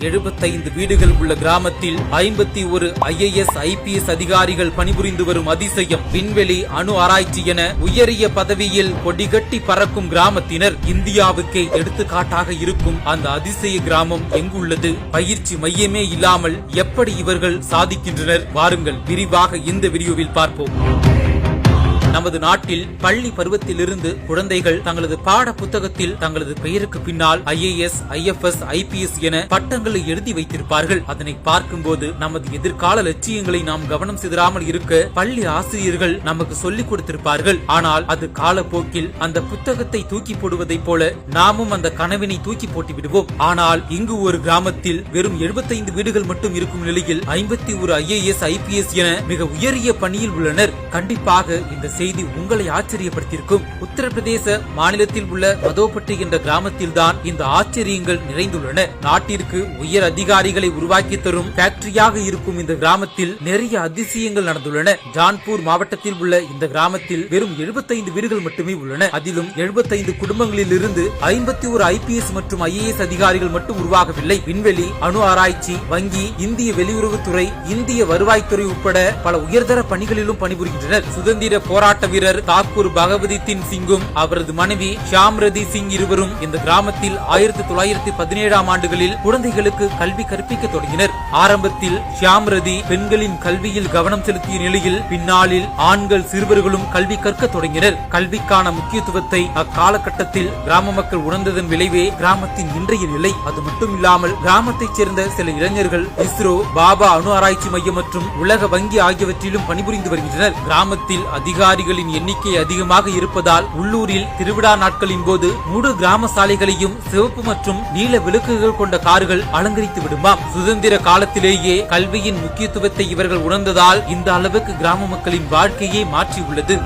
75 வீடுகள் உள்ள கிராமத்தில் 51 IAS IPS அதிகாரிகள் பணிபுரிந்து வரும் அதிசயம். விண்வெளி அணு ஆராய்ச்சி என உயரிய பதவியில் கொடிகட்டி பறக்கும் கிராமத்தினர் இந்தியாவுக்கே எடுத்துக்காட்டாக இருக்கும் அந்த அதிசய கிராமம் எங்குள்ளது? பயிற்சி மையமே இல்லாமல் எப்படி இவர்கள் சாதிக்கின்றனர்? வாருங்கள் விரிவாக இந்த வீடியோவில் பார்ப்போம். நமது நாட்டில் பள்ளி பருவத்திலிருந்து குழந்தைகள் தங்களது பாட புத்தகத்தில் தங்களது பெயருக்கு பின்னால் IAS IFS IPS என பட்டங்களை எழுதி வைத்திருப்பார்கள். அதனை பார்க்கும்போது நமது எதிர்கால லட்சியங்களை நாம் கவனம் சிதறாமல் இருக்க பள்ளி ஆசிரியர்கள் நமக்கு சொல்லிக் கொடுத்திருப்பார்கள். ஆனால் அது காலப்போக்கில் அந்த புத்தகத்தை தூக்கி போடுவதைப் போல நாமும் அந்த கனவினை தூக்கி போட்டு விடுவோம். ஆனால் இங்கு ஒரு கிராமத்தில் வெறும் 75 வீடுகள் மட்டும் இருக்கும் நிலையில் 51 IAS IPS என மிக உயரிய பணியில் உள்ளனர். கண்டிப்பாக இந்த செய்தி உங்களை ஆச்சரியப்படுத்தியிருக்கும். உத்தரப்பிரதேச மாநிலத்தில் உள்ள மதோபட்டி என்ற கிராமத்தில் தான் இந்த ஆச்சரியங்கள் நிறைந்துள்ளன. நாட்டிற்கு உயர் அதிகாரிகளை உருவாக்கி தரும் ஃபேக்டரியாக இருக்கும் இந்த கிராமத்தில் நிறைய அதிசயங்கள் நடந்துள்ளன. ஜான்பூர் மாவட்டத்தில் உள்ள இந்த கிராமத்தில் வெறும் 75 வீடுகள் மட்டுமே உள்ளன. அதிலும் 75 குடும்பங்களில் இருந்து 51 IPS மற்றும் IAS அதிகாரிகள் மட்டும் உருவாகவில்லை. விண்வெளி, அணு ஆராய்ச்சி, வங்கி, இந்திய வெளியுறவுத்துறை, இந்திய வருவாய்த்துறை உட்பட பல உயர்தர பணிகளிலும் பணிபுரிகின்றனர். சுதந்திர போராட்ட வீரர் தாக்கூர் பகவதித்தின் சிங்கும் அவரது மனைவி ஷாம்ரதி சிங் இருவரும் இந்த கிராமத்தில் 1917ஆம் ஆண்டுகளில் குழந்தைகளுக்கு கல்வி கற்பிக்க தொடங்கினர். ஆரம்பத்தில் ஷாம்ரதி பெண்களின் கல்வியில் கவனம் செலுத்திய நிலையில் பின்னாளில் ஆண்கள் சிறுவர்களும் கல்வி கற்க தொடங்கினர். கல்விக்கான முக்கியத்துவத்தை அக்காலகட்டத்தில் கிராம மக்கள் உணர்ந்ததன் விளைவே கிராமத்தின் இன்றைய நிலை. அது மட்டும் இல்லாமல் கிராமத்தைச் சேர்ந்த சில இளைஞர்கள் இஸ்ரோ, பாபா அணு ஆராய்ச்சி மையம் மற்றும் உலக வங்கி ஆகியவற்றிலும் பணிபுரிந்து வருகின்றனர். கிராமத்தில் அதிகாரிகளின் எண்ணிக்கை அதிகமாக இருப்பதால் உள்ளூரில் திருவிழா நாட்களின் போது முழு கிராம சாலைகளையும் சிவப்பு மற்றும் நீல விளக்குகள் கொண்ட கார்கள் அலங்கரித்து விடுமாம். சுதந்திர காலத்திலேயே கல்வியின் முக்கியத்துவத்தை இவர்கள் உணர்ந்ததால் இந்த அளவுக்கு கிராம மக்களின் வாழ்க்கையை மாற்றியுள்ளது.